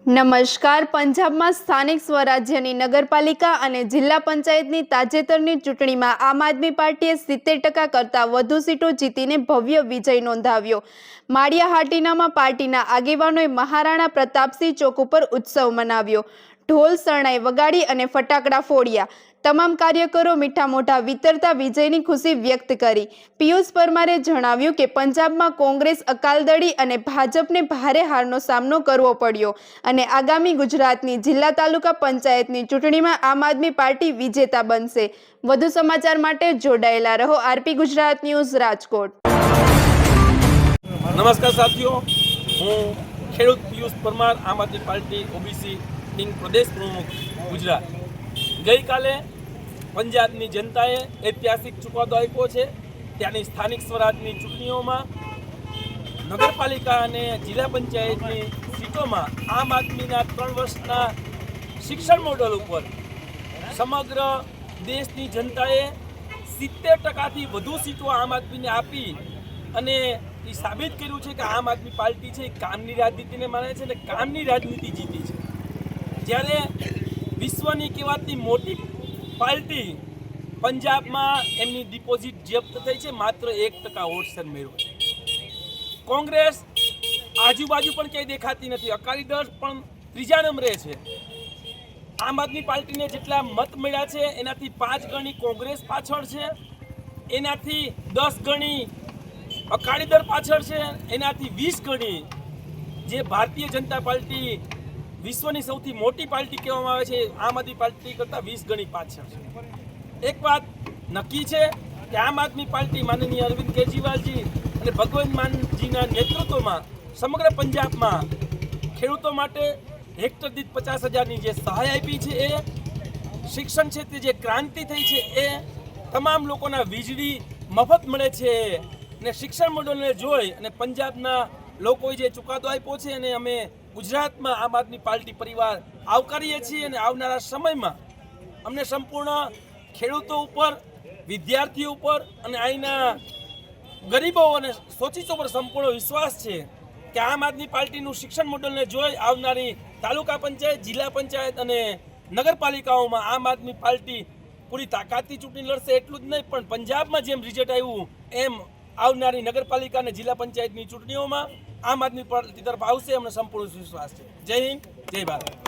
નમસ્કાર। પંજાબમાં સ્થાનિક સ્વરાજ્યની નગરપાલિકા અને જિલ્લા પંચાયતની તાજેતરની ચૂંટણીમાં આમ આદમી પાર્ટીએ 70% કરતાં વધુ સીટો જીતીને ભવ્ય વિજય નોંધાવ્યો। માળિયા હાટીનામાં પાર્ટીના આગેવાનોએ મહારાણા પ્રતાપસિંહ ચોક ઉપર ઉત્સવ મનાવ્યો। ઢોલ શરણાઈ વગાડી અને ફટાકડા ફોડ્યા। તમામ કાર્યકરો મીઠા મોઢા વિતરતા વિજયની ખુશી વ્યક્ત કરી। પિયુષ પરમારે જણાવ્યું કે પંજાબમાં કોંગ્રેસ અકાલદળી અને ભાજપને ભારે હારનો સામનો કરવો પડ્યો અને આગામી ગુજરાતની જિલ્લા તાલુકા પંચાયતની ચૂંટણીમાં આમ આદમી પાર્ટી વિજેતા બનશે। વધુ સમાચાર માટે જોડાયેલા રહો। RP Gujarat news, Rajkot. નમસ્કાર સાથીઓ, હું ખેડૂત પિયુષ પરમાર, આમ આદમી પાર્ટી ઓબીસી લિંગ પ્રદેશ પ્રમુખ, ગુજરાત। ગઈકાલે પંજાબની જનતાએ ઐતિહાસિક ચુકાદો આપ્યો છે। ત્યાંની સ્થાનિક સ્વરાજની ચૂંટણીઓમાં નગરપાલિકા અને જિલ્લા પંચાયતની સીટોમાં આમ આદમીના 3 વર્ષના શિક્ષણ મોડલ ઉપર સમગ્ર દેશની જનતાએ 70%થી વધુ સીટો આમ આદમીને આપી અને એ સાબિત કર્યું છે કે આમ આદમી પાર્ટી છે એ કામની રાજનીતિને માને છે અને કામની રાજનીતિ જીતી છે। જ્યારે વિશ્વની કહેવાતી મોટી પાર્ટી પંજાબમાં એમની ડિપોઝિટ જપ્ત થઈ છે, માત્ર 1% વોટ શેર મેળવ્યો છે। કોંગ્રેસ આજુબાજુ પણ ક્યાંય દેખાતી નથી, અકાલી દળ પણ 3જા નંબરે છે। આમ આદમી પાર્ટીને જેટલા મત મળ્યા છે એનાથી 5 ગણી કોંગ્રેસ પાછળ છે, એનાથી 10 ગણી અકાલી દળ પાછળ છે, એનાથી 20 ગણી જે ભારતીય જનતા પાર્ટી વિશ્વની સૌથી મોટી પાર્ટી કહેવામાં આવે છે આમ આદમી પાર્ટી કરતાં 20 ગણી પાછળ છે। એક વાત નક્કી છે કે આમ આદમી પાર્ટી માનનીય અરવિંદ કેજરીવાલજી અને ભગવંત માનજીના નેતૃત્વમાં સમગ્ર પંજાબમાં ખેડૂતો માટે હેક્ટર દીઠ 50,000ની જે સહાય આપી છે, એ શિક્ષણ ક્ષેત્રે જે ક્રાંતિ થઈ છે, એ તમામ લોકોના વીજળી મફત મળે છે અને શિક્ષણ મોડલને જોઈ અને પંજાબના લોકોએ જે ચુકાદો આપ્યો છે અને અમે ગુજરાતમાં આમ આદમી પાર્ટી પરિવાર આવકારીએ છીએ અને આવનારા સમયમાં અમને સંપૂર્ણ ખેડૂતો ઉપર, વિદ્યાર્થીઓ ઉપર અને અહીંના ગરીબો અને શોષિતો પર સંપૂર્ણ વિશ્વાસ છે કે આમ આદમી પાર્ટીનું શિક્ષણ મોડલને જોઈ આવનારી તાલુકા પંચાયત, જિલ્લા પંચાયત અને નગરપાલિકાઓમાં આમ આદમી પાર્ટી પૂરી તાકાતથી ચૂંટણી લડશે। એટલું જ નહીં, પણ પંજાબમાં જેમ રિઝલ્ટ આવ્યું એમ આવનારી નગરપાલિકા અને જિલ્લા પંચાયતની ચૂંટણીઓમાં આમ આદમી પાર્ટી તરફ આવશે, અમને સંપૂર્ણ વિશ્વાસ છે। જય હિન્દ, જય ભારત।